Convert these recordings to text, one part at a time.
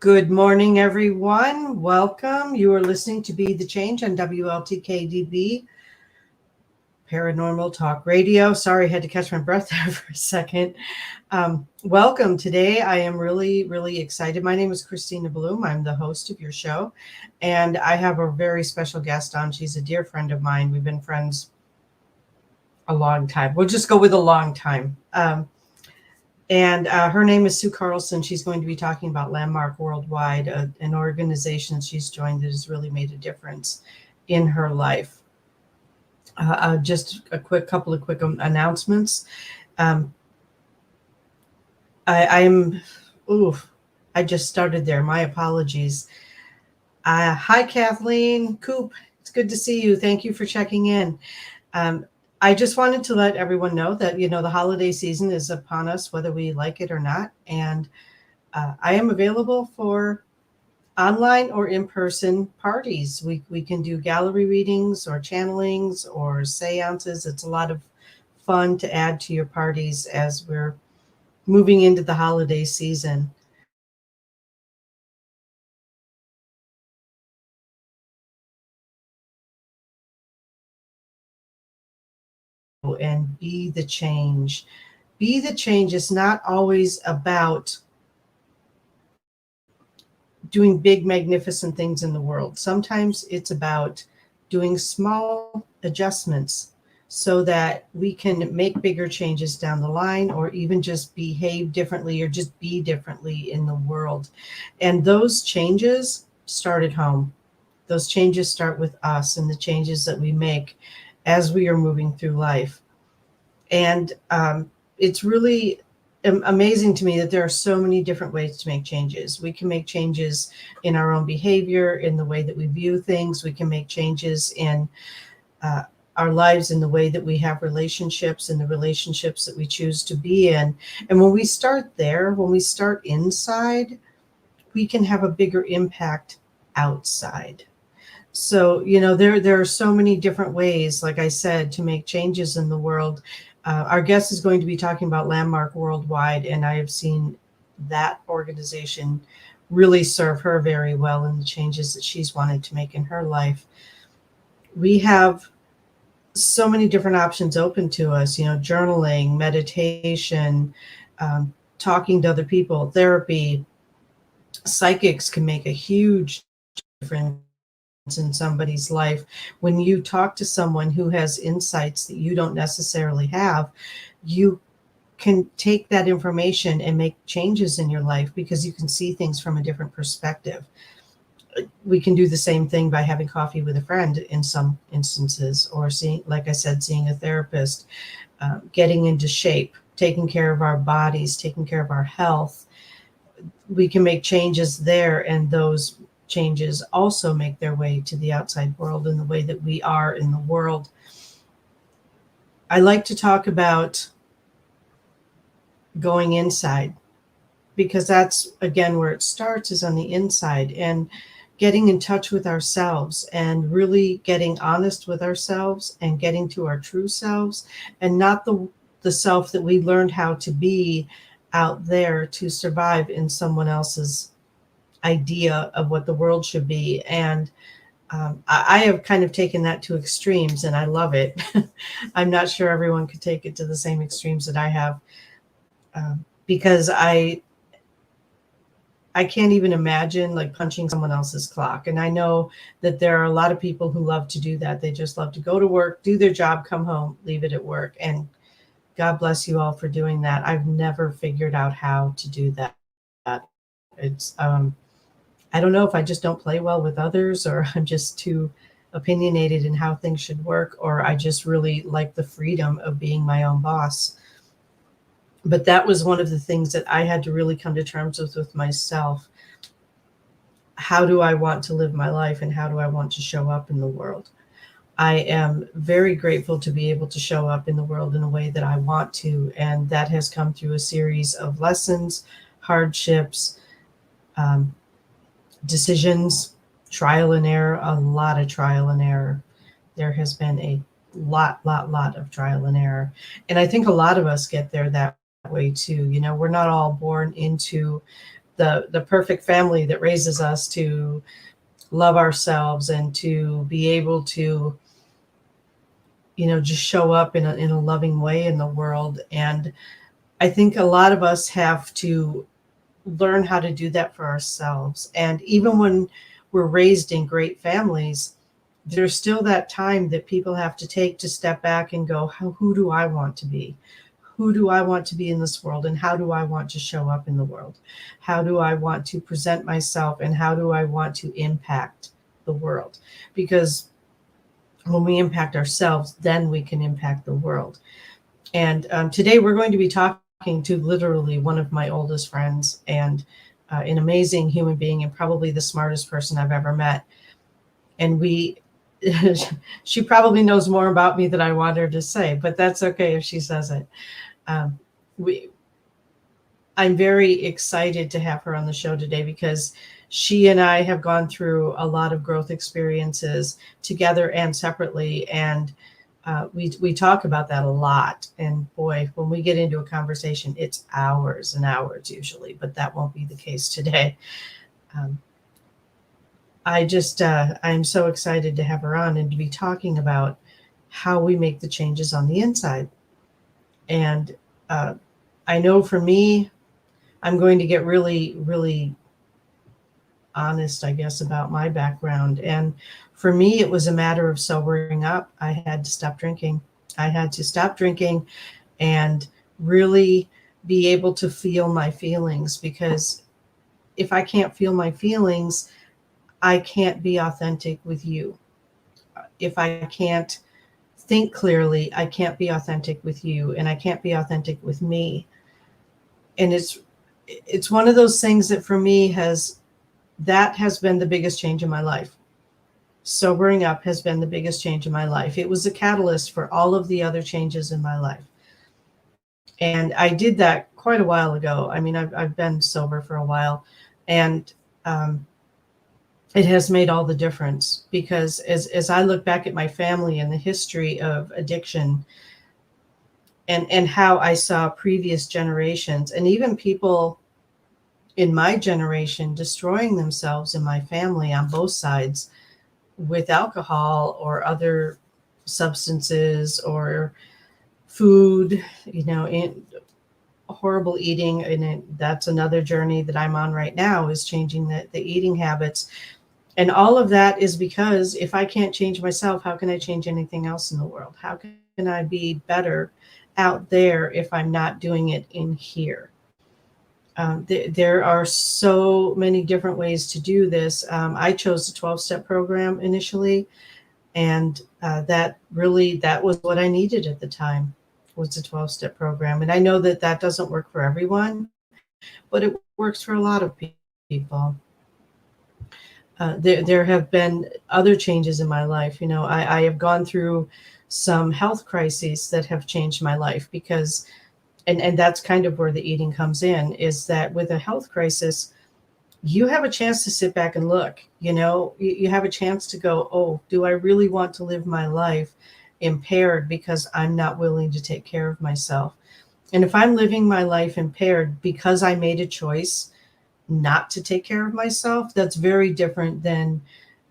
Good morning, everyone. Welcome. You are listening to Be the Change on WLTK-DB, Paranormal Talk Radio. Sorry, I had to catch my breath there for a second. Welcome. Today, I am really excited. My name is Christina Bloom. I'm the host of your show, and I have a very special guest on. She's a dear friend of mine. We've been friends a long time. We'll just go with a long time. And her name is Sue Carlson. She's going to be talking about Landmark Worldwide, an organization she's joined that has really made a difference in her life. Just a couple of quick announcements. I just started there. My apologies. Hi, Kathleen Coop. It's good to see you. Thank you for checking in. I just wanted to let everyone know that, the holiday season is upon us, whether we like it or not. And I am available for online or in-person parties. We can do gallery readings or channelings or seances. It's a lot of fun to add to your parties as we're moving into the holiday season. And be the change. Be the change is not always about doing big, magnificent things in the world. Sometimes it's about doing small adjustments so that we can make bigger changes down the line, or even just behave differently or just be differently in the world. And those changes start at home. Those changes start with us and the changes that we make as we are moving through life. And it's really amazing to me that there are so many different ways to make changes. We can make changes in our own behavior, in the way that we view things. We can make changes in our lives, in the way that we have relationships, and the relationships that we choose to be in. And when we start there, when we start inside, we can have a bigger impact outside. So, there are so many different ways, like I said, to make changes in the world. Our guest is going to be talking about Landmark Worldwide, and I have seen that organization really serve her very well in the changes that she's wanted to make in her life. We have so many different options open to us, journaling, meditation, talking to other people, therapy. Psychics can make a huge difference in somebody's life. When you talk to someone who has insights that you don't necessarily have, you can take that information and make changes in your life because you can see things from a different perspective. We can do the same thing by having coffee with a friend in some instances, or seeing a therapist, getting into shape, taking care of our bodies, taking care of our health. We can make changes there, and those changes also make their way to the outside world in the way that we are in the world. I like to talk about going inside, because that's, again, where it starts, is on the inside, and getting in touch with ourselves and really getting honest with ourselves and getting to our true selves, and not the self that we learned how to be out there to survive in someone else's idea of what the world should be. And I have kind of taken that to extremes, and I love it. I'm not sure everyone could take it to the same extremes that I have, because I can't even imagine like punching someone else's clock. And I know that there are a lot of people who love to do that. They just love to go to work, do their job, come home, leave it at work. And God bless you all for doing that. I've never figured out how to do that. It's I don't know if I just don't play well with others, or I'm just too opinionated in how things should work, or I just really like the freedom of being my own boss. But that was one of the things that I had to really come to terms with myself. How do I want to live my life, and how do I want to show up in the world? I am very grateful to be able to show up in the world in a way that I want to, and that has come through a series of lessons, hardships, decisions, trial and error, a lot of trial and error. There has been a lot of trial and error. And I think a lot of us get there that way too. We're not all born into the perfect family that raises us to love ourselves and to be able to, just show up in a loving way in the world. And I think a lot of us have to learn how to do that for ourselves. And even when we're raised in great families, there's still that time that people have to take to step back and go, who do I want to be? Who do I want to be in this world? And how do I want to show up in the world? How do I want to present myself? And how do I want to impact the world? Because when we impact ourselves, then we can impact the world. And today we're going to be talking to literally one of my oldest friends, and an amazing human being, and probably the smartest person I've ever met. And she probably knows more about me than I want her to say, but that's okay if she says it. I'm very excited to have her on the show today because she and I have gone through a lot of growth experiences together and separately. And we talk about that a lot. And boy, when we get into a conversation, it's hours and hours usually, but that won't be the case today. I'm so excited to have her on and to be talking about how we make the changes on the inside. And I know for me, I'm going to get really, really honest, I guess, about my background. And for me, it was a matter of sobering up. I had to stop drinking. I had to stop drinking and really be able to feel my feelings, because if I can't feel my feelings, I can't be authentic with you. If I can't think clearly, I can't be authentic with you, and I can't be authentic with me. And it's one of those things that for me has been the biggest change in my life. Sobering up has been the biggest change in my life. It was a catalyst for all of the other changes in my life. And I did that quite a while ago. I mean, I've been sober for a while, and it has made all the difference, because as I look back at my family and the history of addiction, and how I saw previous generations and even people in my generation destroying themselves in my family on both sides with alcohol or other substances or food, in horrible eating. And that's another journey that I'm on right now, is changing the eating habits. And all of that is because if I can't change myself, how can I change anything else in the world? How can I be better out there if I'm not doing it in here? There are so many different ways to do this. I chose the 12-step program initially, and that was what I needed at the time, was the 12-step program. And I know that doesn't work for everyone, but it works for a lot of people. There have been other changes in my life. I have gone through some health crises that have changed my life, because and that's kind of where the eating comes in, is that with a health crisis, you have a chance to sit back and look. You have a chance to go, oh, do I really want to live my life impaired because I'm not willing to take care of myself? And if I'm living my life impaired because I made a choice not to take care of myself, that's very different than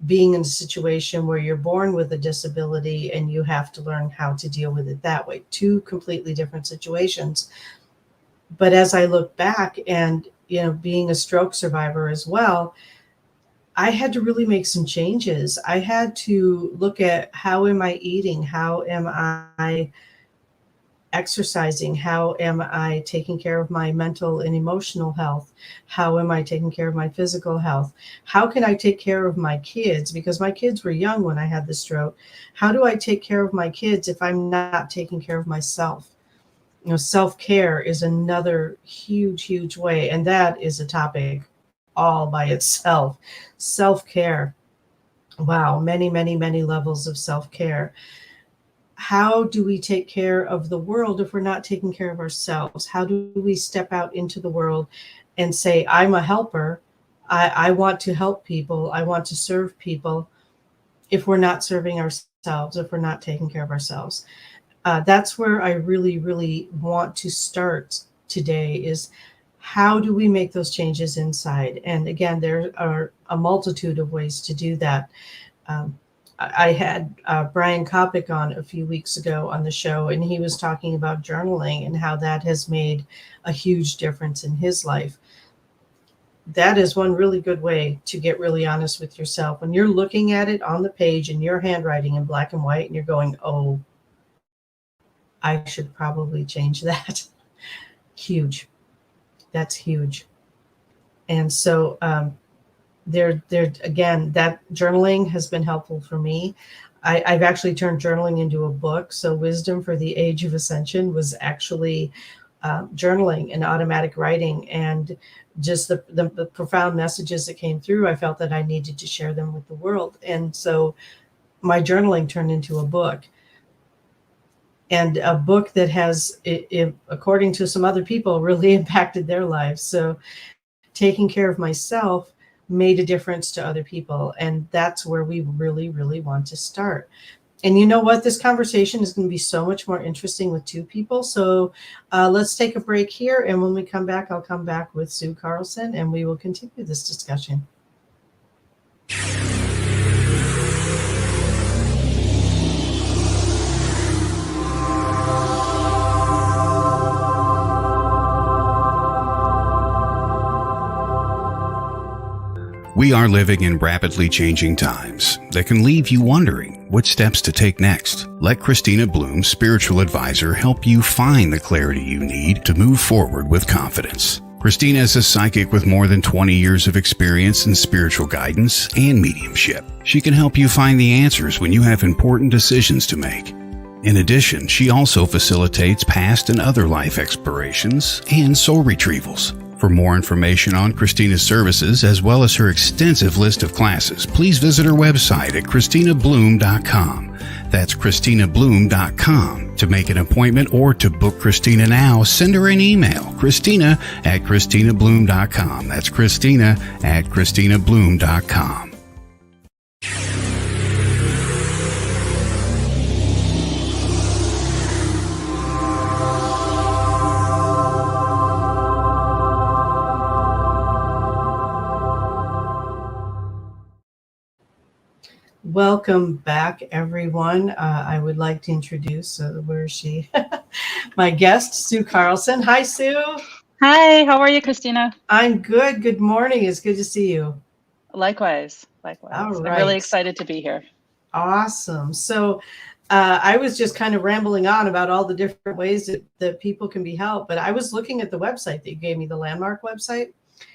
being in a situation where you're born with a disability and you have to learn how to deal with it that way. Two completely different situations. But as I look back, and being a stroke survivor as well, I had to really make some changes. I had to look at, how am I eating? How am I exercising? How am I taking care of my mental and emotional health? How am I taking care of my physical health? How can I take care of my kids? Because my kids were young when I had the stroke. How do I take care of my kids if I'm not taking care of myself? Self-care is another huge, huge way. And that is a topic all by itself. Self-care. Wow. Many, many, many levels of self-care. How do we take care of the world if we're not taking care of ourselves? How do we step out into the world and say, I'm a helper. I want to help people. I want to serve people, if we're not serving ourselves, if we're not taking care of ourselves? That's where I really, really want to start today, is how do we make those changes inside? And again, there are a multitude of ways to do that. I had Brian Kopic on a few weeks ago on the show, and he was talking about journaling and how that has made a huge difference in his life. That is one really good way to get really honest with yourself. When you're looking at it on the page in your handwriting in black and white, and you're going, oh, I should probably change that. Huge. That's huge. And so there again, that journaling has been helpful for me. I've actually turned journaling into a book. So Wisdom for the Age of Ascension was actually journaling and automatic writing, and just the profound messages that came through. I felt that I needed to share them with the world. And so my journaling turned into a book, and a book that has, according to some other people, really impacted their lives. So taking care of myself made a difference to other people. And that's where we really, really want to start. And you know what? This conversation is going to be so much more interesting with two people. So let's take a break here. And when we come back, I'll come back with Sue Carlson, and we will continue this discussion. We are living in rapidly changing times that can leave you wondering what steps to take next. Let Christina Bloom, spiritual advisor, help you find the clarity you need to move forward with confidence. Christina is a psychic with more than 20 years of experience in spiritual guidance and mediumship. She can help you find the answers when you have important decisions to make. In addition, she also facilitates past and other life explorations and soul retrievals. For more information on Christina's services, as well as her extensive list of classes, please visit her website at ChristinaBloom.com. That's ChristinaBloom.com. To make an appointment or to book Christina now, send her an email, Christina@ChristinaBloom.com. That's Christina@ChristinaBloom.com. Welcome back, everyone. I would like to introduce, where is she? My guest, Sue Carlson. Hi, Sue. Hi, how are you, Christina? I'm good. Good morning. It's good to see you. Likewise. All I'm right. really excited to be here. Awesome. So I was just kind of rambling on about all the different ways that people can be helped, but I was looking at the website that you gave me, the Landmark website,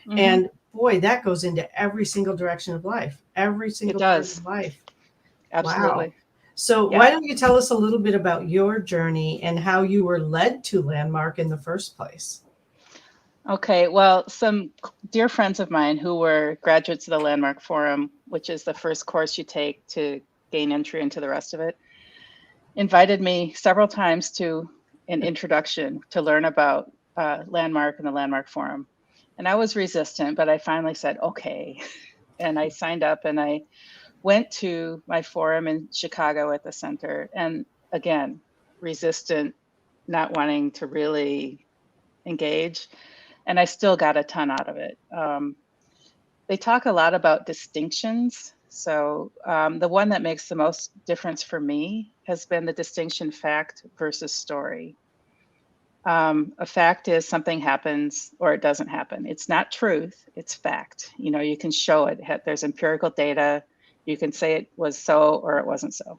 and boy, that goes into every single direction of life, every single part of life. Absolutely. Wow. So why don't you tell us a little bit about your journey and how you were led to Landmark in the first place? Okay, well, some dear friends of mine who were graduates of the Landmark Forum, which is the first course you take to gain entry into the rest of it, invited me several times to an introduction to learn about Landmark and the Landmark Forum. And I was resistant, but I finally said, okay. And I signed up and I went to my forum in Chicago at the center. And again, resistant, not wanting to really engage. And I still got a ton out of it. They talk a lot about distinctions. So the one that makes the most difference for me has been the distinction fact versus story. A fact is something happens or it doesn't happen. It's not truth, it's fact. You know, you can show it. There's empirical data. You can say it was so or it wasn't so.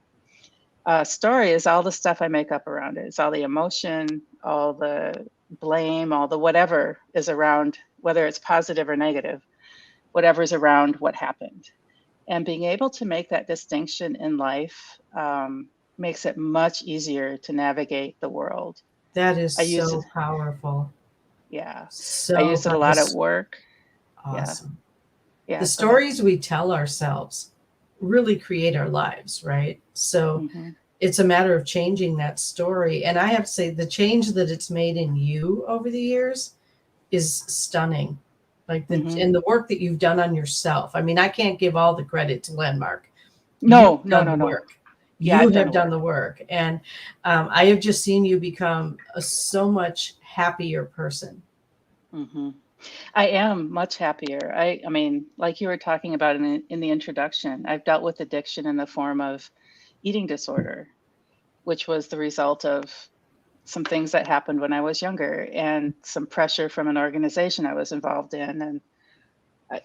Story is all the stuff I make up around it. It's all the emotion, all the blame, all the whatever is around, whether it's positive or negative, whatever's around what happened. And being able to make that distinction in life makes it much easier to navigate the world. That is so powerful. Yeah. So I use it a lot at work. Awesome. Yeah. The stories we tell ourselves really create our lives, right? So it's a matter of changing that story. And I have to say, the change that it's made in you over the years is stunning. Like and the work that you've done on yourself. I mean, I can't give all the credit to Landmark. No. Work. Yeah, you have done the work. And I have just seen you become a so much happier person. Hmm. I am much happier. I mean, like you were talking about in the introduction, I've dealt with addiction in the form of eating disorder, which was the result of some things that happened when I was younger and some pressure from an organization I was involved in. And,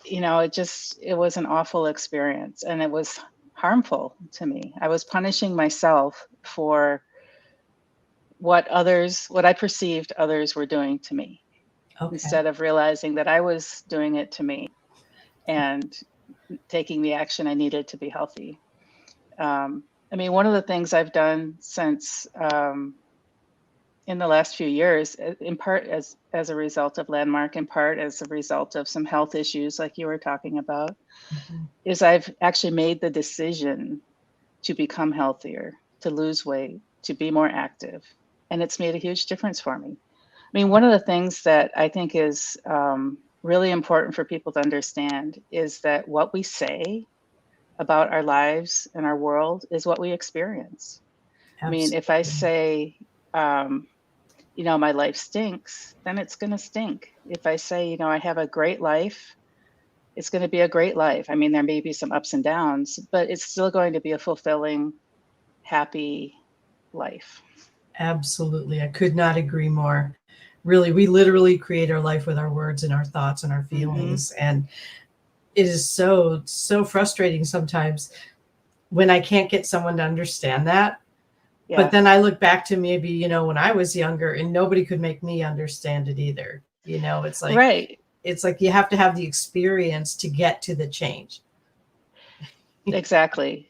it was an awful experience and it was harmful to me. I was punishing myself for what I perceived others were doing to me Okay. instead of realizing that I was doing it to me and taking the action I needed to be healthy. I mean, one of the things I've done since in the last few years, in part as a result of Landmark, in part as a result of some health issues like you were talking about, Mhm. is I've actually made the decision to become healthier, to lose weight, to be more active. And it's made a huge difference for me. I mean, one of the things that I think is really important for people to understand is that what we say about our lives and our world is what we experience. I mean, if I Absolutely. say, um, my life stinks, then it's going to stink. If I say, I have a great life, it's going to be a great life. I mean, there may be some ups and downs, but it's still going to be a fulfilling, happy life. Absolutely. I could not agree more. Really, we literally create our life with our words and our thoughts and our Hmm. feelings. And it is so, so frustrating sometimes when I can't get someone to understand that. But Yeah. then I look back to maybe, when I was younger and nobody could make me understand it either. Right. It's like you have to have the experience to get to the change. Exactly.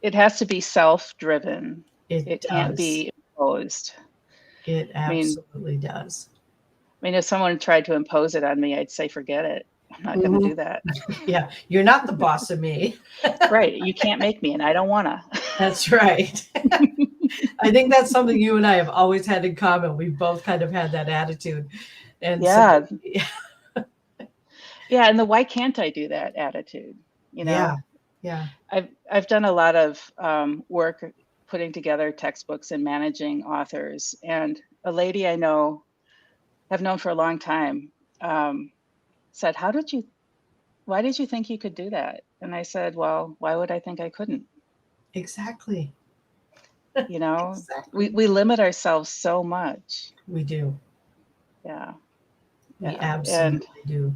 It has to be self-driven. It It can't does. be imposed. It I mean, absolutely does. if someone tried to impose it on me, I'd say, forget it. I'm not going to Mhm. do that. Yeah, you're not the boss of me. Right. You can't make me, and I don't want to. That's right. I think that's something you and I have always had in common. We've both kind of had that attitude. And so, Yeah. Yeah. And the why can't I do that attitude? You yeah, know, yeah. I've done a lot of work putting together textbooks and managing authors. And a lady I know, have known for a long time, um, said, why did you think you could do that? And I said, well, why would I think I couldn't? Exactly. You know, we, Exactly. we limit ourselves so much. We do. Yeah. We Yeah. And absolutely do.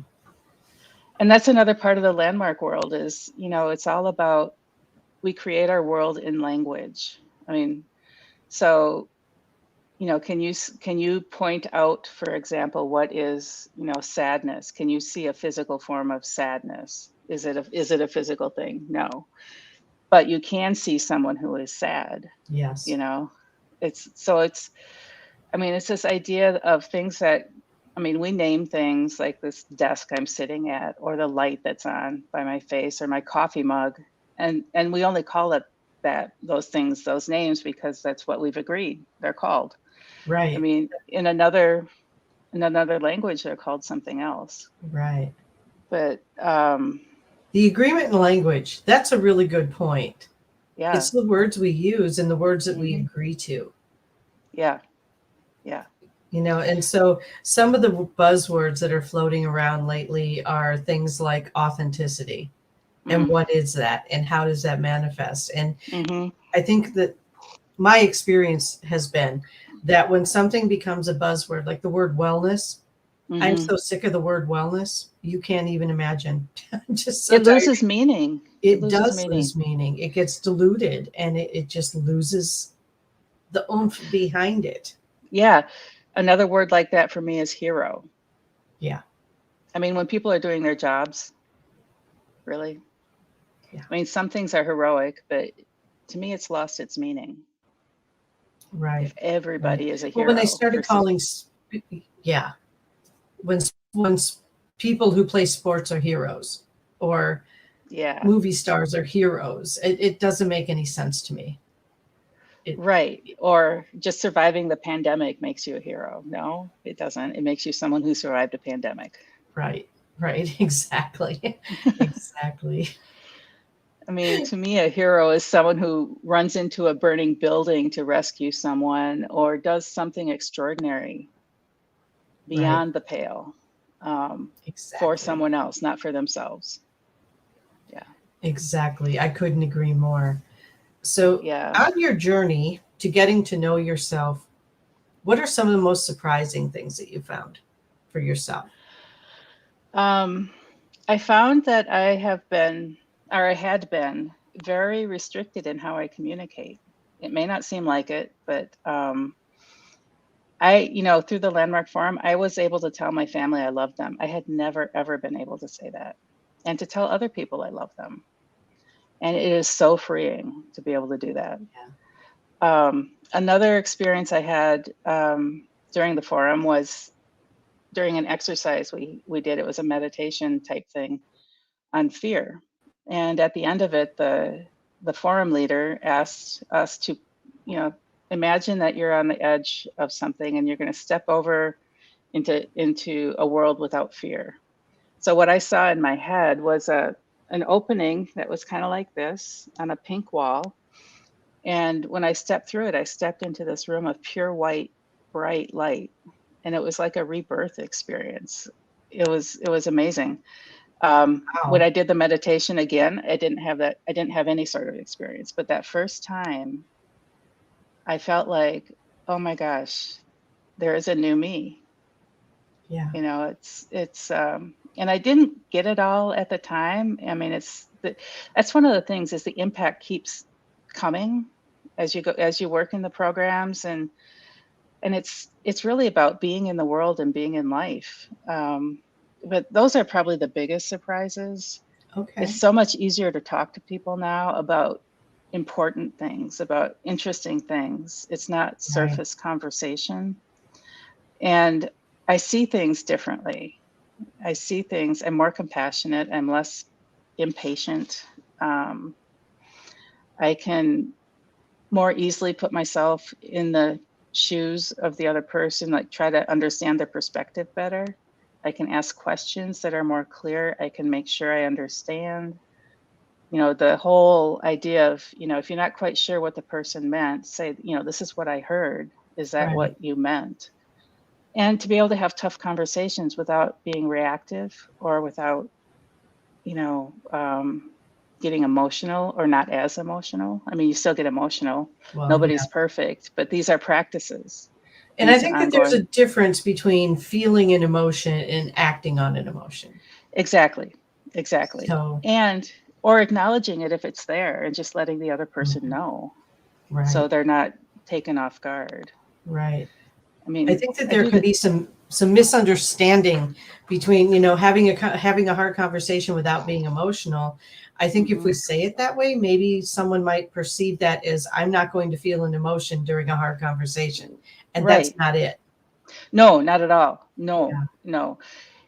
that's another part of the landmark world is, it's all about we create our world in language. I mean, so, can you point out, for example, what is, sadness? Can you see a physical form of sadness? Is it a physical thing? No. But you can see someone who is sad, you Yes. know? It's this idea of things that, we name things like this desk I'm sitting at, or the light that's on by my face, or my coffee mug. And we only call it those things, those names, because that's what we've agreed they're called. I Right. mean, in another language, they're called something else. Right. But The agreement in language, that's a really good point. yeah. It's the words we use and the words that we Hmm. agree to. Yeah. Yeah. And so some of the buzzwords that are floating around lately are things like authenticity. And Mm. what is that? And how does that manifest? And Hmm. I think that my experience has been that when something becomes a buzzword, like the word wellness, I'm Hmm. so sick of the word wellness, you can't even imagine. I'm just so It tired. loses meaning. It It loses does meaning. lose meaning. It gets diluted and it just loses the oomph behind it. Yeah. Another word like that for me is hero. Yeah. When people are doing their jobs, really, Yeah. some things are heroic, but to me, it's lost its meaning. Right. If Right. everybody is a Well, when they hero started versus, calling, yeah, when people who play sports are heroes or yeah, movie stars are heroes, it doesn't make any sense to me. It, right. Or just surviving the pandemic makes you a hero. No, it doesn't. It makes you someone who survived a pandemic. right. Right. Exactly. Exactly. To me, a hero is someone who runs into a burning building to rescue someone or does something extraordinary Right. beyond the pale. for Exactly. someone else, not for themselves. Yeah. Exactly. I couldn't agree more. So, Yeah. on your journey to getting to know yourself, what are some of the most surprising things that you found for yourself? I found that I had been very restricted in how I communicate. It may not seem like it, but through the Landmark Forum, I was able to tell my family I loved them. I had never, ever been able to say that, and to tell other people I love them. And it is so freeing to be able to do that. Another experience I had during the forum was during an exercise we did. It was a meditation type thing on fear. And at the end of it, the forum leader asked us to, imagine that you're on the edge of something and you're going to step over into a world without fear. So what I saw in my head was an opening that was kind of like this on a pink wall. And when I stepped through it, I stepped into this room of pure white, bright light. And it was like a rebirth experience. It was amazing. When Wow. I did the meditation again, I didn't have any sort of experience. But that first time, I felt like, oh my gosh, there is a new me. Yeah. And I didn't get it all at the time. I mean, that's one of the things is the impact keeps coming as you work in the programs, and it's really about being in the world and being in life. But those are probably the biggest surprises. It's Okay. so much easier to talk to people now about important things, about interesting things. It's not Right. surface conversation. And I see things differently. I'm more compassionate, I'm less impatient. Um, I can more easily put myself in the shoes of the other person, like try to understand their perspective better. I can ask questions that are more clear. I can make sure I understand. The whole idea of, if you're not quite sure what the person meant, say, this is what I heard. Is that Right. what you meant? And to be able to have tough conversations without being reactive or without, you know, um, getting emotional or not as emotional. I mean, you still get emotional. Well, yeah. Nobody's perfect, but these are practices And I into think that there's a ongoing. difference between feeling an emotion and acting on an emotion. Exactly. Exactly. So, Or acknowledging it if it's there and just letting the other person mhm, know right, so they're not taken off guard. right. I I mean, think that I there do can that. be some misunderstanding between, having a hard conversation without being emotional. I think if we Mhm. say it that way, maybe someone might perceive that as I'm not going to feel an emotion during a hard conversation, and that's Right. not it. No, not at all. Yeah, No, no.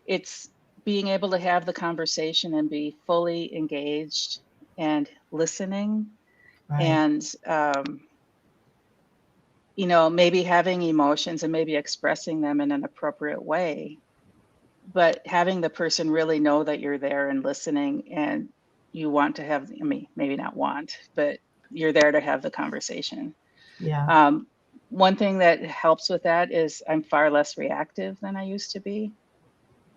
It's being able to have the conversation and be fully engaged and listening right. and, maybe having emotions and maybe expressing them in an appropriate way, but having the person really know that you're there and listening and you want to have, I mean, maybe not want, but you're there to have the conversation. Yeah. Um, One thing that helps with that is I'm far less reactive than I used to be.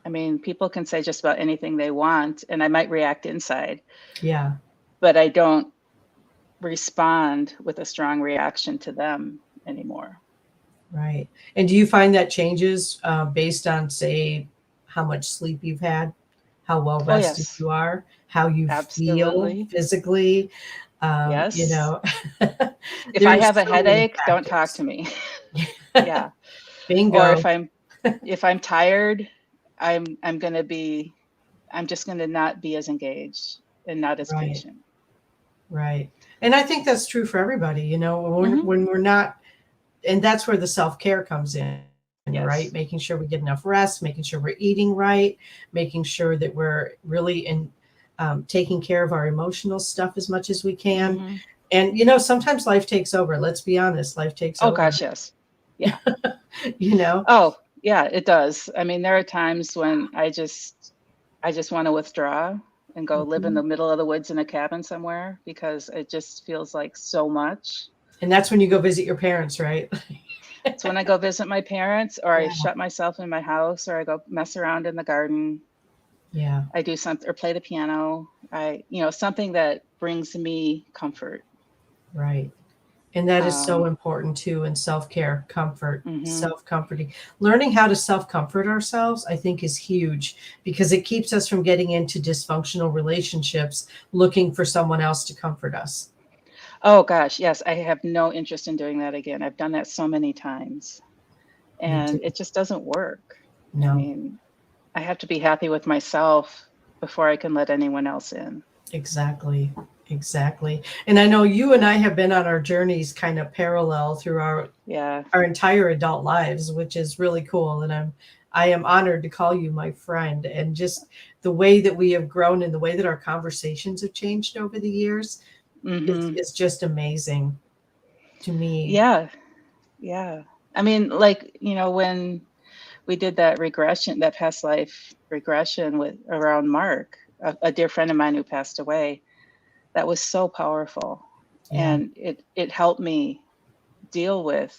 I mean, people can say just about anything they want, and I might react inside, Yeah. but I don't respond with a strong reaction to them anymore. Right. And do you find that changes based on, say, how much sleep you've had, how well Oh, rested yes, you are, how you feel absolutely. physically? You Yes. know, If I there's have a so many headache, don't talk to factors. me. Yeah. Or Bingo. if I'm tired, I'm gonna be I'm just gonna not be as engaged and not as Right. patient. Right. And I think that's true for everybody, Hmm. when we're not, and that's where the self-care comes in, right? Yes. Making sure we get enough rest, making sure we're eating right, making sure that we're really taking care of our emotional stuff as much as we can. Hmm. And, sometimes life takes over. Let's be honest, life takes Oh over, gosh, yes. Yeah. you know? Oh, yeah, it does. I mean, there are times when I just want to withdraw and go live in Mhm. the middle of the woods in a cabin somewhere because it just feels like so much. And that's when you go visit your parents, right? It's when I go visit my parents, or I Yeah. shut myself in my house, or I go mess around in the garden. Yeah. I do something or play the piano. Something that brings me comfort. Right. And that is so Um, important too in self-care, comfort, mhm. self-comforting. Learning how to self-comfort ourselves, I think, is huge because it keeps us from getting into dysfunctional relationships looking for someone else to comfort us. Oh gosh, yes, I have no interest in doing that again. I've done that so many times, Me and too. it just doesn't work. I No, mean, I have to be happy with myself before I can let anyone else in. exactly. Exactly. And I know you and I have been on our journeys kind of parallel through Yeah. our entire adult lives, which is really cool. And I am honored to call you my friend. And just the way that we have grown and the way that our conversations have changed over the years Hmm. is just amazing to me. Yeah. Yeah. I mean, like, when we did that regression, that past life regression with around Mark, a dear friend of mine who passed away, that was so powerful. Yeah. And it helped me deal with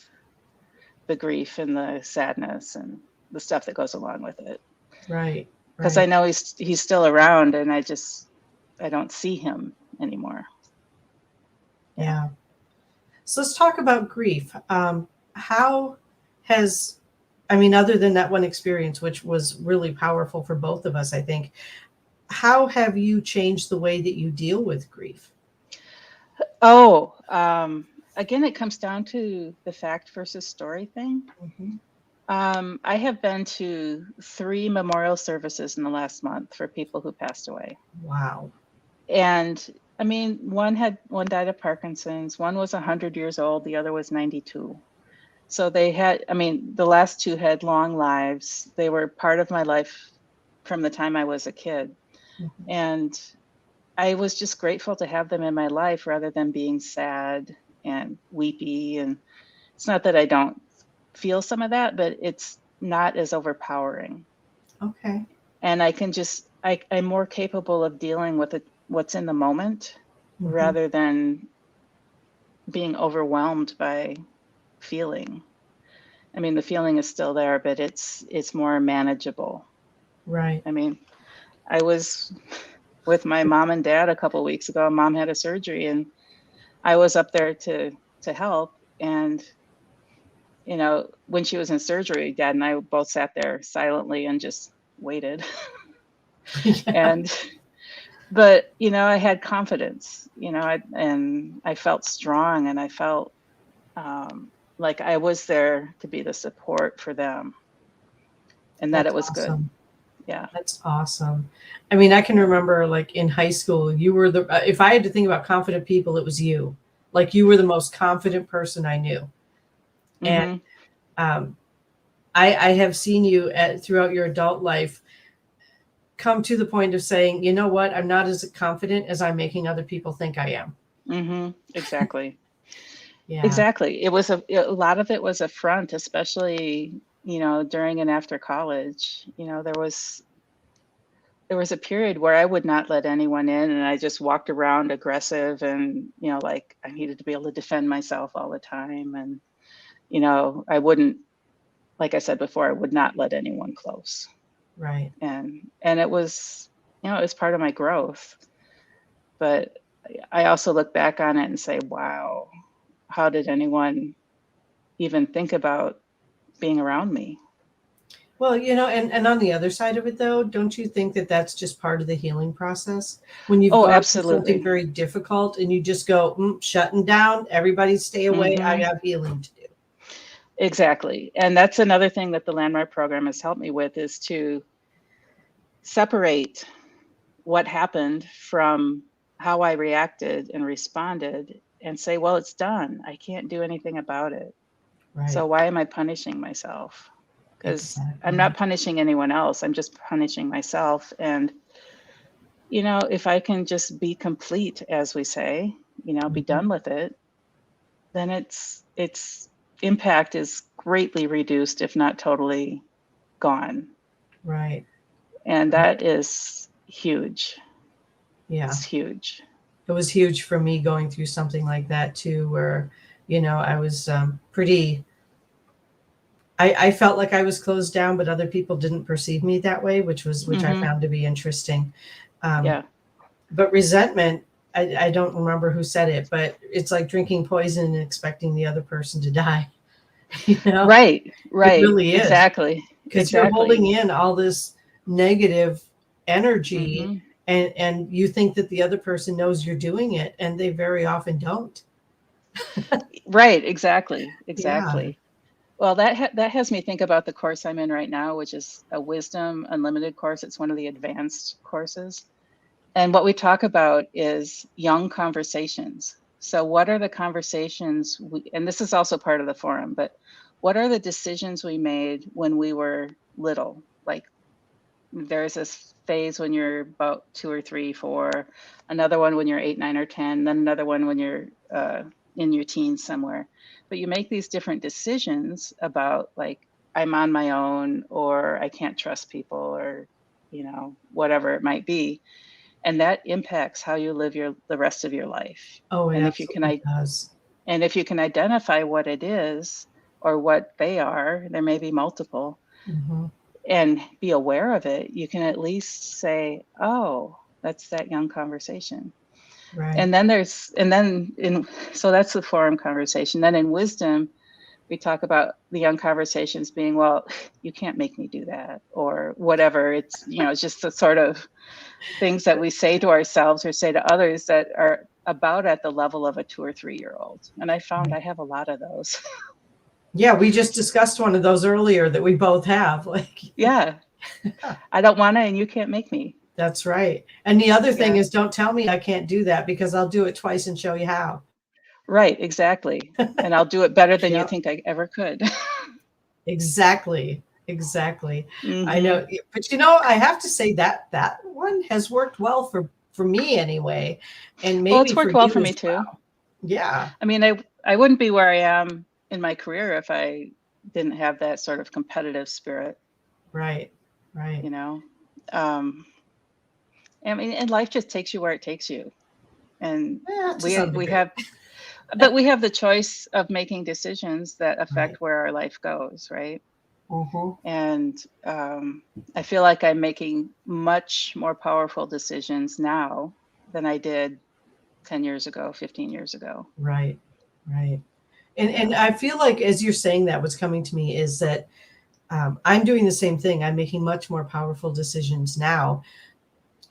the grief and the sadness and the stuff that goes along with it. Right. Because I Right. know he's still around, and I don't see him anymore. Yeah. Yeah. So let's talk about grief. How has, I mean, other than that one experience, which was really powerful for both of us, I think, how have you changed the way that you deal with grief? Oh, again, it comes down to the fact versus story thing. Mhm. I have been to 3 memorial services in the last month for people who passed away. Wow. And I mean, one died of Parkinson's, one was 100 years old, the other was 92. So the last two had long lives. They were part of my life from the time I was a kid. Mhm. And I was just grateful to have them in my life rather than being sad and weepy. And it's not that I don't feel some of that, but it's not as overpowering. Okay. And I'm more capable of dealing with what's in the moment Mhm. rather than being overwhelmed by feeling. I mean, the feeling is still there, but it's more manageable. Right. I mean, I was with my mom and dad a couple weeks ago. Mom had a surgery, and I was up there to help. And when she was in surgery, Dad and I both sat there silently and just waited. Yeah. And but I had confidence. And I felt strong, and I felt like I was there to be the support for them, and that That's it was good. awesome. Yeah. That's awesome. I mean, I can remember like in high school, you were if I had to think about confident people, it was you. Like you were the most confident person I knew. And Hmm. um, I have seen you throughout your adult life come to the point of saying, you know what, I'm not as confident as I'm making other people think I am. Hmm. Exactly. Yeah. Exactly. A lot of it was a front, especially, during and after college. There was a period where I would not let anyone in, and I just walked around aggressive, and, like I needed to be able to defend myself all the time. And, I wouldn't, like I said before, I would not let anyone close. Right. And it was part of my growth. But I also look back on it and say, wow, how did anyone even think about being around me? Well, and on the other side of it, though, don't you think that that's just part of the healing process? When you've Oh, gone through something absolutely. very difficult and you just go, shutting down, everybody stay away. I Hmm. have healing to do. Exactly. And that's another thing that the Landmark program has helped me with, is to separate what happened from how I reacted and responded, and say, well, it's done. I can't do anything about it. So Right. why am I punishing myself? Because I'm Exactly. not punishing anyone else. I'm just punishing myself. And, if I can just be complete, as we say, be Mhm. done with it, then its impact is greatly reduced, if not totally gone. Right. And Right. that is huge. Yeah. It's huge. It was huge for me going through something like that too, where, I was pretty I felt like I was closed down, but other people didn't perceive me that way, which I found to be interesting. Yeah. But resentment, I don't remember who said it, but it's like drinking poison and expecting the other person to die. You know, Right. it Right. really is, Exactly. because you're holding in all this negative energy, Hmm. and you think that the other person knows you're doing it, and they very often don't. Right. Exactly. Yeah. Exactly. Well, that has me think about the course I'm in right now, which is a Wisdom Unlimited course. It's one of the advanced courses. And what we talk about is young conversations. So, what are the conversations and this is also part of the forum, but what are the decisions we made when we were little? Like, there's this phase when you're about 2 or 3, 4, another one when you're 8, 9, or 10, then another one when you're in your teens somewhere. But you make these different decisions about, like, I'm on my own, or I can't trust people, or, whatever it might be. And that impacts how you live the rest of your life. Oh, it And if you can, absolutely does. and if you can identify what it is or what they are, there may be multiple, Hmm. and be aware of it, you can at least say, oh, that's that young conversation. Right. And then so that's the forum conversation. Then in wisdom, we talk about the young conversations being, well, you can't make me do that, or whatever. It's, it's just the sort of things that we say to ourselves or say to others that are about at the level of a 2 or 3 year old. And I found Right. I have a lot of those. Yeah, we just discussed one of those earlier that we both have. Like, Yeah. I don't want to, and you can't make me. that's right. And the other thing Yeah. is, don't tell me I can't do that, because I'll do it twice and show you how. Right, exactly. And I'll do it better than you Yeah, think I ever could. exactly. Exactly. I Hmm. know, but I have to say that that one has worked well for me anyway, and Well, maybe it's for worked well you for as me too. well. Yeah. I mean, I wouldn't be where I am in my career if I didn't have that sort of competitive spirit, Right. Right. you know. Um, I mean, and life just takes you where it takes you, and Yeah, to we some we degree. have, but we have the choice of making decisions that Right. affect where our life goes, right? Mm-hmm. And I feel like I'm making much more powerful decisions now than I did 10 years ago, 15 years ago. Right. Right. And Yeah. I feel like, as you're saying that, what's coming to me is that I'm doing the same thing. I'm making much more powerful decisions now,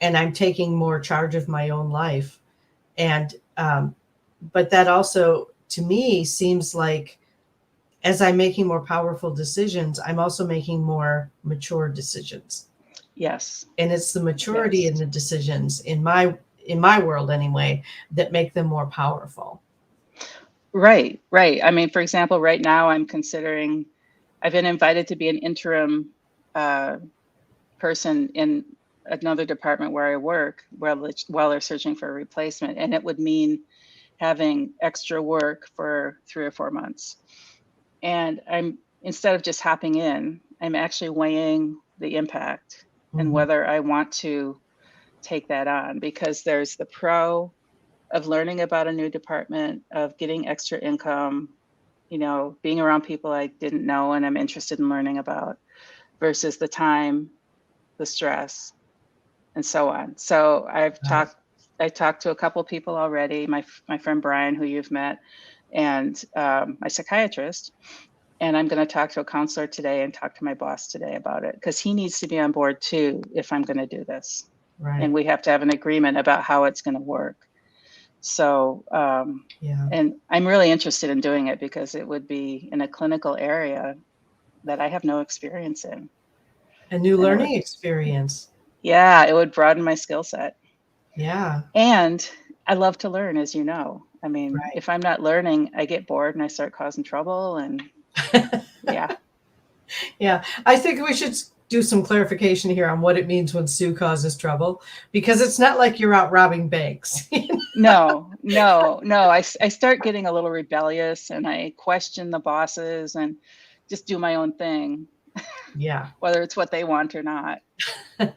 and I'm taking more charge of my own life. And but that also, to me, seems like, as I'm making more powerful decisions, I'm also making more mature decisions. Yes. And it's the maturity Yes. in the decisions, in my world anyway, that make them more powerful. Right. Right. I mean, for example, right now I've been invited to be an interim uh, person in another department where I work while they're searching for a replacement. And it would mean having extra work for 3 or 4 months. And instead of just hopping in, I'm actually weighing the impact and Hmm. whether I want to take that on, because there's the pro of learning about a new department, of getting extra income, being around people I didn't know and I'm interested in learning about, versus the time, the stress, and so on. So Right. I talked to a couple people already, my friend Brian, who you've met, and my psychiatrist. And I'm going to talk to a counselor today and talk to my boss today about it, because he needs to be on board too if I'm going to do this. And Right. we have to have an agreement about how it's going to work. So, Yeah. and I'm really interested in doing it because it would be in a clinical area that I have no experience in. A new And learning experience. it would broaden my skill set. Yeah. And I love to learn, as you know. I mean, Right. if I'm not learning, I get bored and I start causing trouble. And yeah. Yeah, I think we should do some clarification here on what it means when Sue causes trouble, because it's not like you're out robbing banks. No, no, no. I start getting a little rebellious and I question the bosses and just do my own thing, Yeah. whether it's what they want or not, because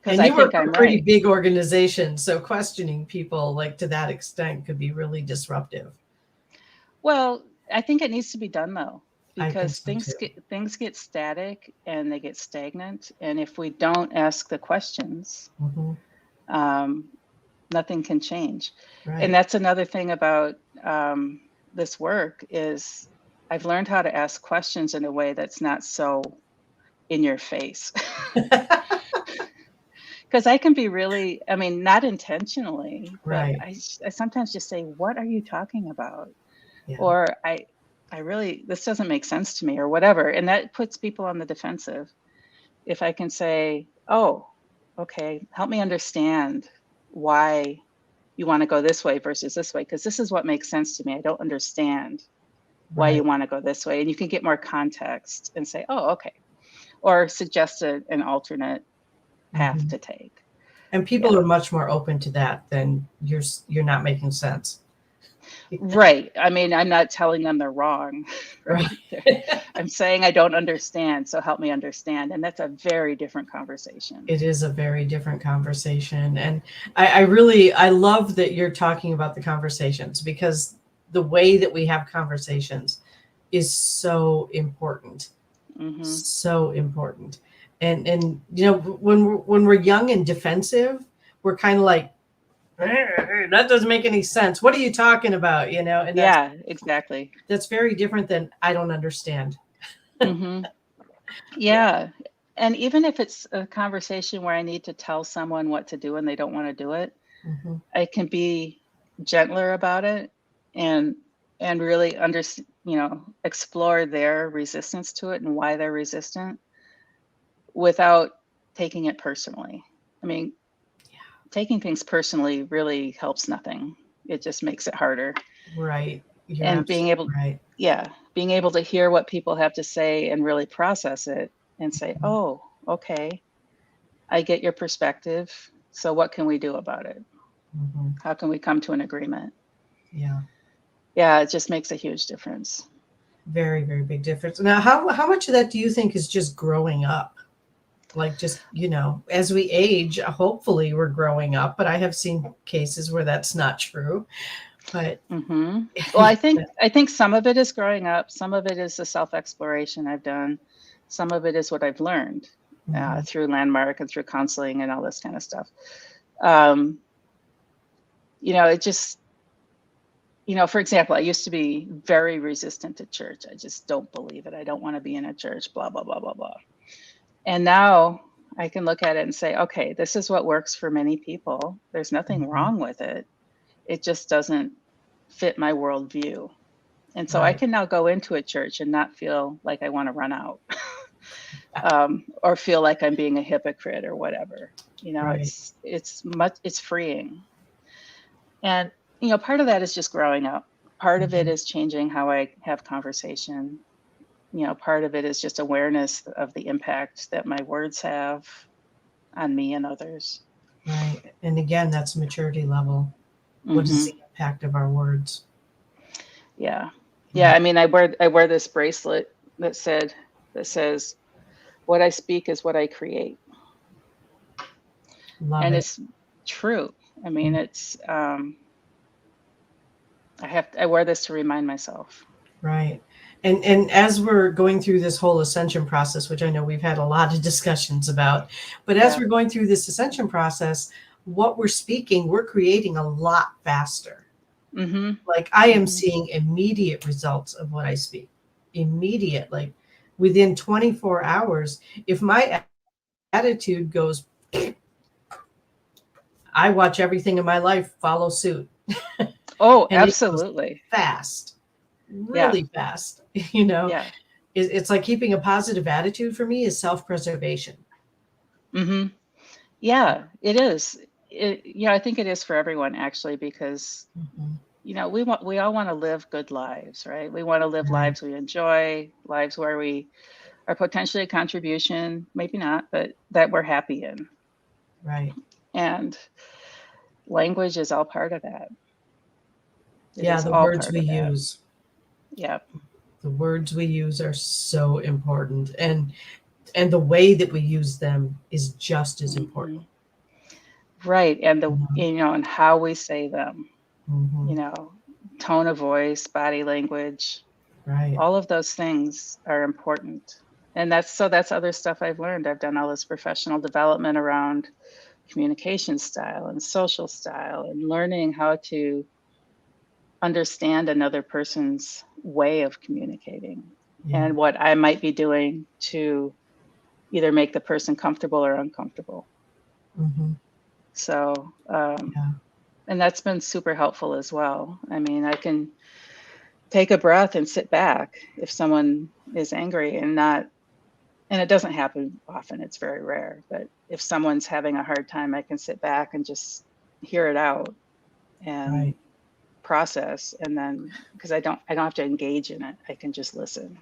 And I you work think for I'm a pretty right. big organization, so questioning people like to that extent could be really disruptive. Well, I think it needs to be done though. because so too. things get static and they get stagnant. And if we don't ask the questions, Mhm. um, nothing can change. And Right. that's another thing about this work is I've learned how to ask questions in a way that's not so in your face. Because I can be really, I mean, not intentionally, but Right. I sometimes just say, "What are you talking about?" Yeah. Or I really, this doesn't make sense to me, or whatever. And that puts people on the defensive. If I can say, "Oh, okay, help me understand why you want to go this way versus this way, because this is what makes sense to me. I don't understand why Right. you want to go this way." And you can get more context and say, "Oh, okay," or suggest an alternate path Mhm. to take. And people Yeah. are much more open to that than you're not making sense. Right. I mean, I'm not telling them they're wrong, Right. right? I'm saying I don't understand, so help me understand. And that's a very different conversation. It is a very different conversation. And I really I love that you're talking about the conversations, because the way that we have conversations is so important. Hmm. So important. And you know, when we're young and defensive, we're kind of like, that doesn't make any sense. What are you talking about? You know, and that's Yeah, exactly. that's very different than I don't understand. Hmm. Yeah. Yeah. And even if it's a conversation where I need to tell someone what to do and they don't want to do it, Hmm. I can be gentler about it and really explore their resistance to it and why they're resistant without taking it personally. I mean, taking things personally really helps nothing. It just makes it harder. Right. You're And being absolutely able, right. yeah, being able to hear what people have to say and really process it and say, "Oh, okay, I get your perspective. So what can we do about it? Hmm. How can we come to an agreement?" Yeah. Yeah, it just makes a huge difference. Very, very big difference. Now, how much of that do you think is just growing up? Like, just, as we age, hopefully we're growing up, but I have seen cases where that's not true. But Hmm. Well, I think some of it is growing up. Some of it is the self-exploration I've done. Some of it is what I've learned Mhm. through Landmark and through counseling and all this kind of stuff. Um, it just, for example, I used to be very resistant to church. I just don't believe it. I don't want to be in a church, blah, blah, blah, blah, blah. And now I can look at it and say, okay, this is what works for many people. There's nothing Mhm. wrong with it. It just doesn't fit my worldview. And so I Right. can now go into a church and not feel like I want to run out or feel like I'm being a hypocrite or whatever. Right. It's freeing. And, part of that is just growing up. Part of it Mhm. is changing how I have conversation. Part of it is just awareness of the impact that my words have on me and others. Right. And again, that's maturity level. What is Hmm. the impact of our words? Yeah. Yeah. Yeah. I mean, I wear this bracelet that says, "What I speak is what I create." Love And it. it's true. I mean, I wear this to remind myself. Right. And as we're going through this whole ascension process, which I know we've had a lot of discussions about, but as Yeah. we're going through this ascension process, what we're speaking, we're creating a lot faster. Hmm. Like, I am Hmm. seeing immediate results of what I speak. Immediate, like within 24 hours. If my attitude goes, I watch everything in my life follow suit. Oh, And it goes absolutely. fast, Yeah. really fast. You know, Yeah. it's like keeping a positive attitude for me is self-preservation. Hmm. Yeah, it is. I think it is for everyone actually, because Mhm. we all want to live good lives, right? We want to live Right, lives we enjoy, lives where we are potentially a contribution, maybe not, but that we're happy in. right. And language is all part of that. It Yeah, is the all words part we of that. use. Yeah. The words we use are so important, and the way that we use them is just as Hmm. important. Right. And You know? and how we say them, Mhm. you know, tone of voice, body language. Right. All of those things are important. And that's other stuff I've learned. I've done all this professional development around communication style and social style and learning how to understand another person's way of communicating Yeah. and what I might be doing to either make the person comfortable or uncomfortable. Mm-hmm. So, Yeah. and that's been super helpful as well. I mean, I can take a breath and sit back if someone is angry and it doesn't happen often, it's very rare, but if someone's having a hard time, I can sit back and just hear it out and Right. process. And then, because I don't have to engage in it, I can just listen.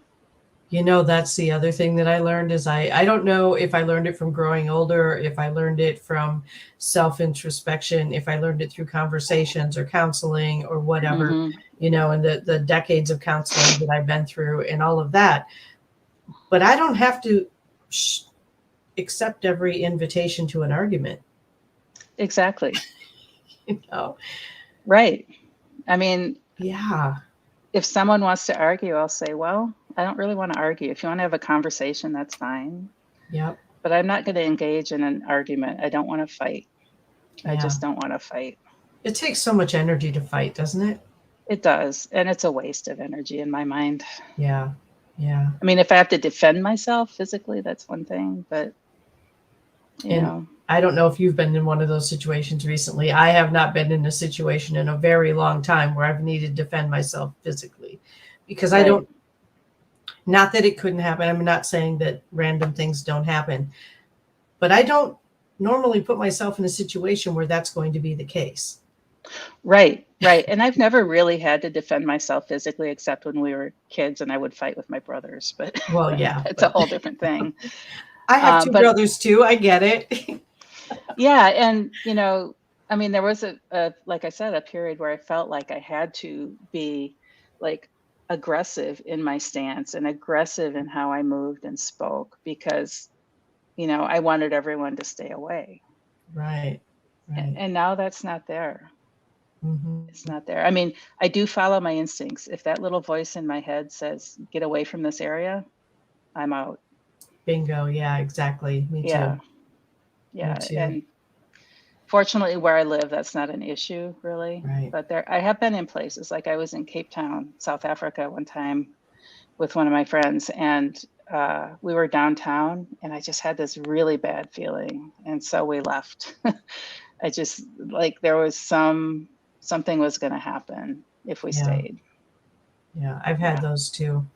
You know, that's the other thing that I learned is I don't know if I learned it from growing older, if I learned it from self-introspection, if I learned it through conversations or counseling or whatever, Mhm. you know, and the decades of counseling that I've been through and all of that. But I don't have to accept every invitation to an argument. Exactly. You know? Right. I mean, Yeah. if someone wants to argue, I'll say, well, I don't really want to argue. If you want to have a conversation, that's fine. Yep. But I'm not going to engage in an argument. I don't want to fight. I Yeah. just don't want to fight. It takes so much energy to fight, doesn't it? It does. And it's a waste of energy in my mind. Yeah. Yeah. I mean, if I have to defend myself physically, that's one thing. But, you And know, I don't know if you've been in one of those situations recently. I have not been in a situation in a very long time where I've needed to defend myself physically because I Right. don't, not that it couldn't happen. I'm not saying that random things don't happen, but I don't normally put myself in a situation where that's going to be the case. Right. And I've never really had to defend myself physically, except when we were kids and I would fight with my brothers. But Well, yeah, that's a whole different thing. I have two But brothers too. I get it. yeah. And, you know, I mean, there was like I said, a period where I felt like I had to be like aggressive in my stance and aggressive in how I moved and spoke because, you know, I wanted everyone to stay away. Right. Right. And now that's not there. Mm-hmm. It's not there. I mean, I do follow my instincts. If that little voice in my head says, get away from this area, I'm out. Bingo. Yeah, exactly. Me Yeah. too. Yeah. Me too. And fortunately, where I live, that's not an issue really. Right. But I have been in places like I was in Cape Town, South Africa one time with one of my friends, and we were downtown and I just had this really bad feeling. And so we left. I just like there was something was going to happen if we Yeah. stayed. Yeah, I've had Yeah. those too.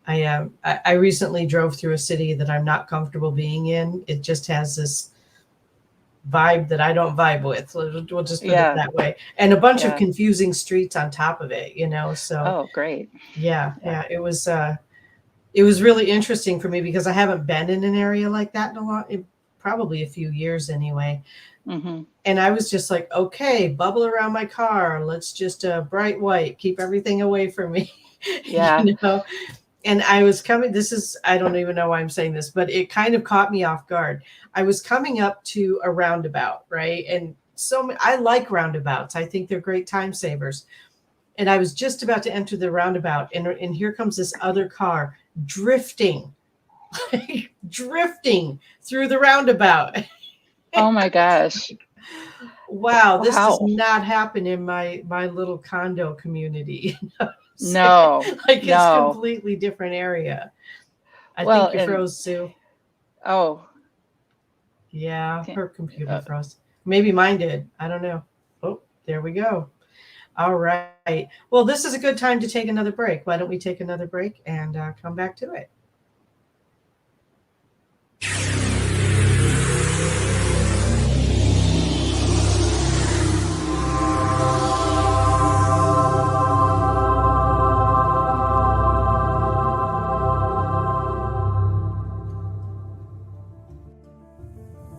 I recently drove through a city that I'm not comfortable being in. It just has this vibe that I don't vibe with. We'll just put Yeah. it that way. And a bunch of Yeah. confusing streets on top of it, you know. So Oh, great. yeah, it was really interesting for me because I haven't been in an area like that in probably a few years anyway. Hmm. And I was just like, okay, bubble around my car. Let's just bright white, keep everything away from me. Yeah. You know? And I was coming, I don't even know why I'm saying this, but it kind of caught me off guard. I was coming up to a roundabout, right? And I like roundabouts. I think they're great time savers. And I was just about to enter the roundabout and here comes this other car drifting through the roundabout. Oh my gosh. Wow, this Wow. does not happen in my little condo community. You know? No. Like it's No. completely different area. I Well, think you and- froze, Sue. Oh, Yeah, Can't- her computer froze. Maybe mine did. I don't know. Oh, there we go. All right. Well, this is a good time to take another break. Why don't we take another break and come back to it?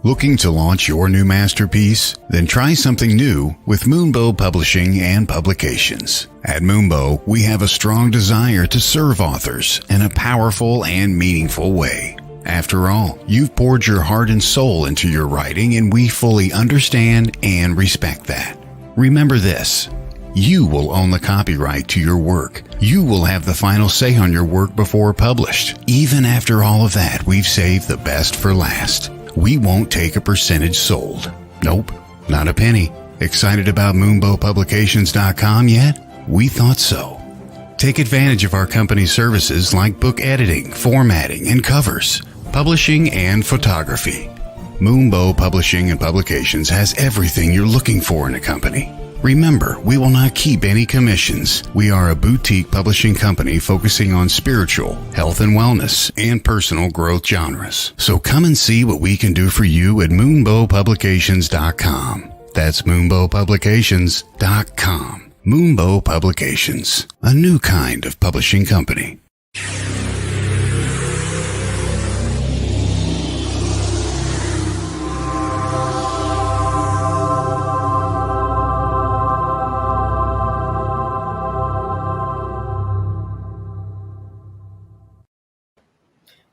Looking to launch your new masterpiece? Then try something new with Moonbow Publishing and Publications. At Moonbow, we have a strong desire to serve authors in a powerful and meaningful way. After all, you've poured your heart and soul into your writing, and we fully understand and respect that. Remember this: You will own the copyright to your work. You will have the final say on your work before published. Even after all of that, we've saved the best for last. We won't take a percentage sold. Nope, not a penny. Excited about moonbowpublications.com yet? We thought so. Take advantage of our company's services like book editing, formatting, and covers, publishing, and photography. Moonbow Publishing and Publications has everything you're looking for in a company. Remember, we will not keep any commissions. We are a boutique publishing company focusing on spiritual, health and wellness, and personal growth genres. So come and see what we can do for you at moonbowpublications.com. That's moonbowpublications.com. Moonbow Publications, a new kind of publishing company.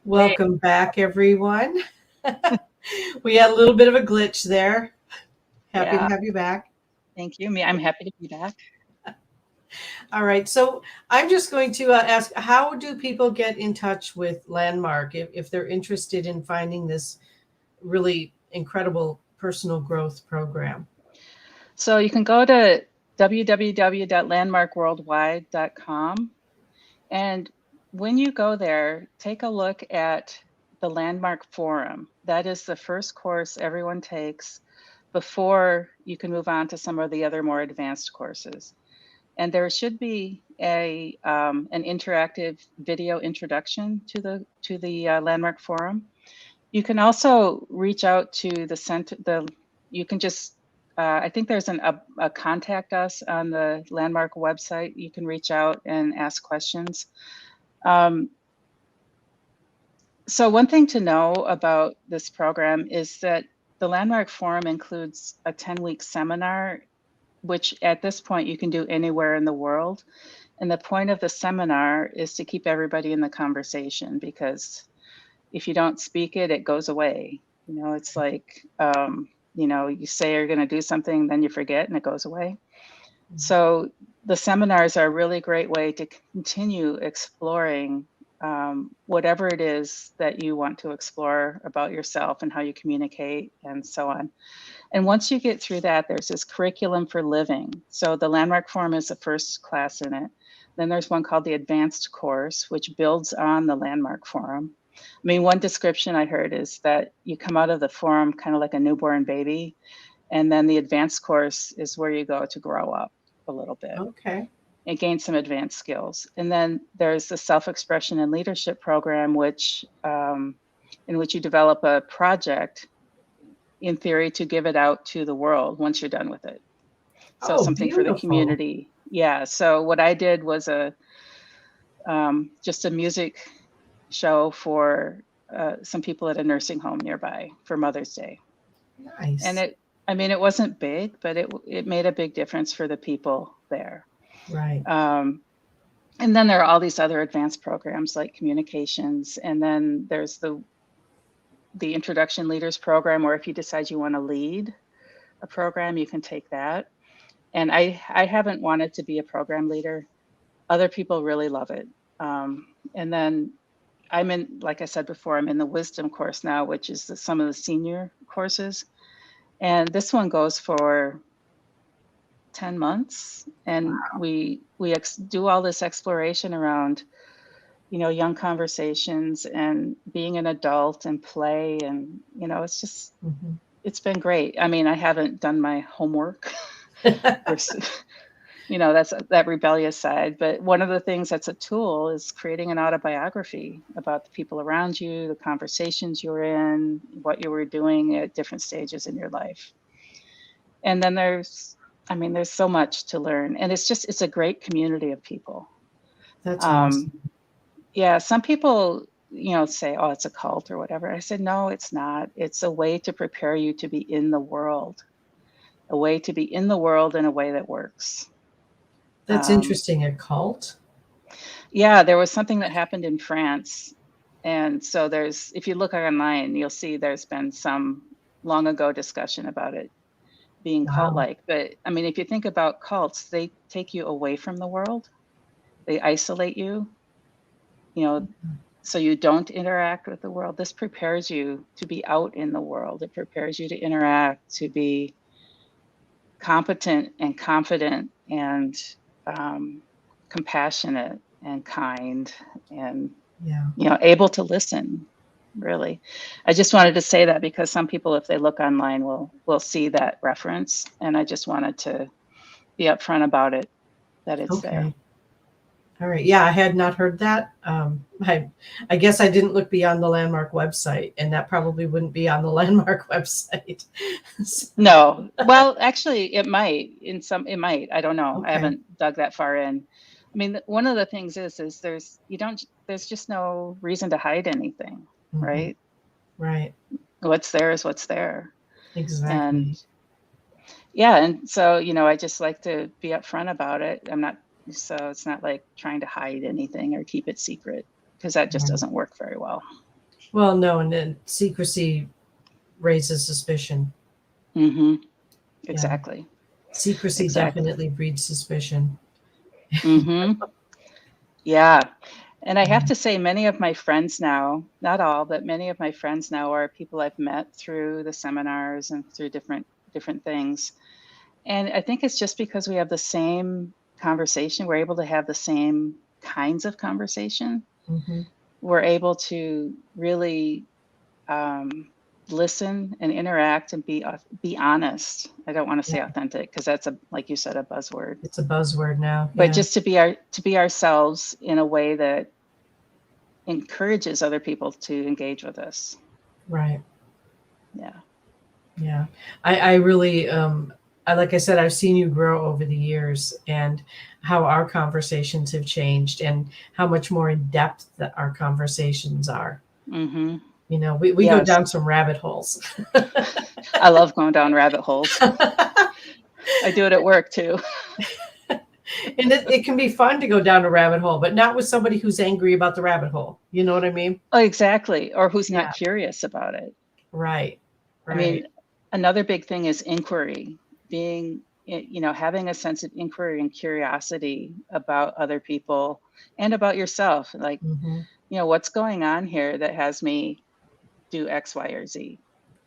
Welcome back, everyone. We had a little bit of a glitch there. Happy to have you back. Thank you. I'm happy to be back. All right. So I'm just going to ask, how do people get in touch with Landmark if they're interested in finding this really incredible personal growth program? So you can go to www.landmarkworldwide.com. And when you go there, take a look at the Landmark Forum. That is the first course everyone takes before you can move on to some of the other more advanced courses. And there should be an interactive video introduction to the Landmark Forum. You can also reach out to the center. You can just I think there's a contact us on the Landmark website. You can reach out and ask questions. So one thing to know about this program is that the Landmark Forum includes a 10-week seminar, which at this point you can do anywhere in the world. And the point of the seminar is to keep everybody in the conversation, because if you don't speak it, it goes away. You know, it's like, you say you're going to do something, then you forget and it goes away. So the seminars are a really great way to continue exploring whatever it is that you want to explore about yourself and how you communicate and so on. And once you get through that, there's this curriculum for living. So the Landmark Forum is the first class in it. Then there's one called the Advanced Course, which builds on the Landmark Forum. I mean, one description I heard is that you come out of the forum kind of like a newborn baby, and then the Advanced Course is where you go to grow up a little bit. Okay. And gain some advanced skills. And then there's the Self-Expression and Leadership program, which in which you develop a project, in theory, to give it out to the world once you're done with it. So something beautiful. For the community. Yeah. So what I did was just a music show for some people at a nursing home nearby for Mother's Day. Nice. And it wasn't big, but it made a big difference for the people there. Right. And then there are all these other advanced programs like communications. And then there's the Introduction Leaders program, where if you decide you want to lead a program, you can take that. And I haven't wanted to be a program leader. Other people really love it. And then like I said before, I'm in the Wisdom course now, which is some of the senior courses. And this one goes for 10 months. And wow. we do all this exploration around, young conversations and being an adult and play. And, it's just, It's been great. I mean, I haven't done my homework. That's that rebellious side. But one of the things that's a tool is creating an autobiography about the people around you, the conversations you're in, what you were doing at different stages in your life. And then there's so much to learn. And it's a great community of people. That's awesome. Yeah, some people, say, oh, it's a cult or whatever. I said, no, it's not. It's a way to prepare you to be in the world, a way to be in the world in a way that works. That's interesting. A cult? Yeah, there was something that happened in France. And so if you look online, you'll see there's been some long ago discussion about it. being Wow. cult-like. But I mean, if you think about cults, they take you away from the world. They isolate you, so you don't interact with the world. This prepares you to be out in the world. It prepares you to interact, to be competent and confident and compassionate and kind and Yeah. able to listen. Really, I just wanted to say that because some people, if they look online, will see that reference, and I just wanted to be upfront about it, that it's there. Okay. All right. Yeah, I had not heard that. I guess I didn't look beyond the Landmark website, and that probably wouldn't be on the Landmark website. No, well, actually, it might. It might. I don't know. Okay. I haven't dug that far in. I mean, one of the things is there's just no reason to hide anything, Mhm. right? Right. What's there is what's there. Exactly. And yeah, and so, I just like to be upfront about it. So it's not like trying to hide anything or keep it secret, because that just Right. doesn't work very well. Well, no, and then secrecy raises suspicion. Mm-hmm. Yeah. Exactly. Secrecy Exactly. definitely breeds suspicion. Mm-hmm. Yeah. And I have to say, many of my friends now, not all, but many of my friends now are people I've met through the seminars and through different things. And I think it's just because we have the same conversation. We're able to have the same kinds of conversation. Mm-hmm. We're able to really listen and interact and be honest. I don't want to say authentic, because that's like you said, a buzzword. It's a buzzword now. But just to be ourselves in a way that encourages other people to engage with us. Right. Yeah. Yeah. I really, like I said, I've seen you grow over the years, and how our conversations have changed, and how much more in depth that our conversations are. Mm-hmm. We go down some rabbit holes. I love going down rabbit holes. I do it at work too. And it can be fun to go down a rabbit hole, but not with somebody who's angry about the rabbit hole. You know what I mean? Oh, exactly. Or who's not curious about it. Right. I mean, another big thing is inquiry, having a sense of inquiry and curiosity about other people and about yourself. Like, what's going on here that has me do X, Y, or Z?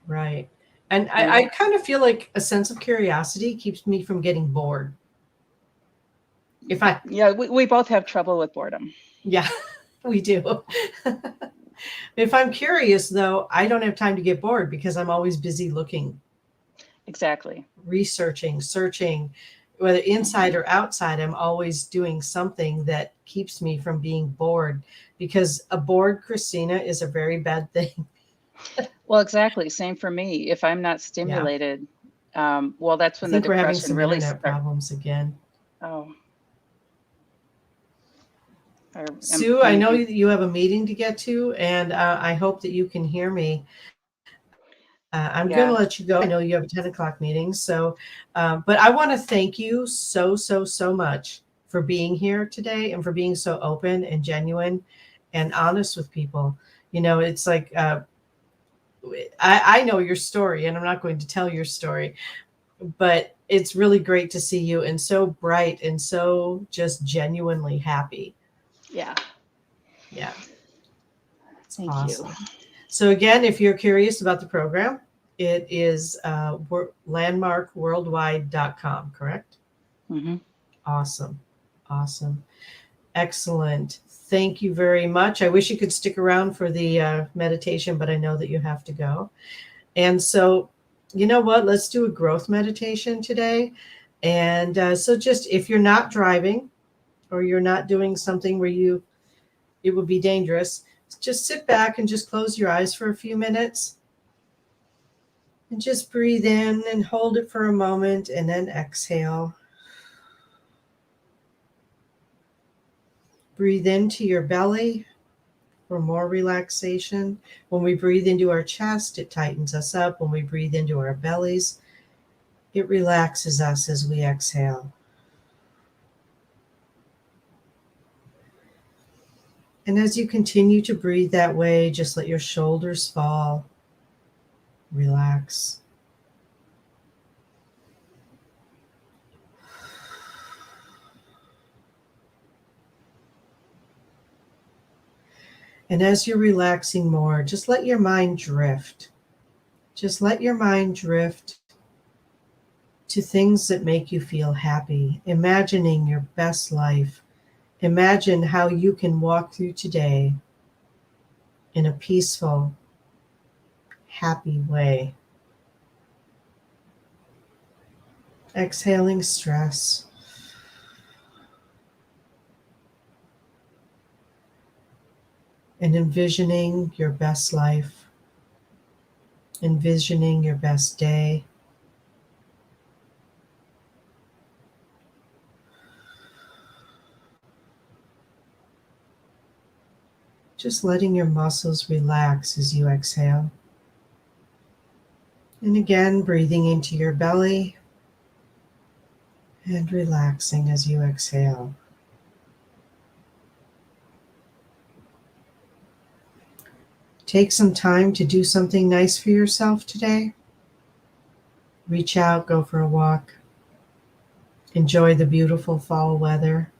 Right. And I kind of feel like a sense of curiosity keeps me from getting bored. We both have trouble with boredom. Yeah, we do. If I'm curious, though, I don't have time to get bored, because I'm always busy looking. Exactly. Researching, searching, whether inside or outside, I'm always doing something that keeps me from being bored, because a bored Christina is a very bad thing. Well, exactly. Same for me. If I'm not stimulated, that's when the depression we're having some really internet problems again. Oh. Sue, I know you have a meeting to get to, and I hope that you can hear me. I'm going to let you go. I know you have a 10 o'clock meeting. So, but I want to thank you so much for being here today, and for being so open and genuine and honest with people. It's like, I know your story, and I'm not going to tell your story, but it's really great to see you, and so bright, and so just genuinely happy. Yeah. Thank awesome. you. So again, if you're curious about the program, it is landmarkworldwide.com, correct? Mm-hmm. Awesome. Excellent. Thank you very much. I wish you could stick around for the meditation, but I know that you have to go. And so, you know what? Let's do a growth meditation today. And so just, if you're not driving, or you're not doing something where it would be dangerous, just sit back and just close your eyes for a few minutes, and just breathe in and hold it for a moment, and then exhale. Breathe into your belly for more relaxation. When we breathe into our chest, it tightens us up. When we breathe into our bellies, it relaxes us as we exhale. And as you continue to breathe that way, just let your shoulders fall. Relax. And as you're relaxing more, just let your mind drift. Just let your mind drift to things that make you feel happy, imagining your best life. Imagine how you can walk through today in a peaceful, happy way. Exhaling stress. And envisioning your best life, envisioning your best day. Just letting your muscles relax as you exhale. And again, breathing into your belly and relaxing as you exhale. Take some time to do something nice for yourself today. Reach out, go for a walk. Enjoy the beautiful fall weather.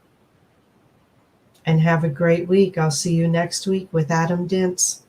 And have a great week. I'll see you next week with Adam Dintz.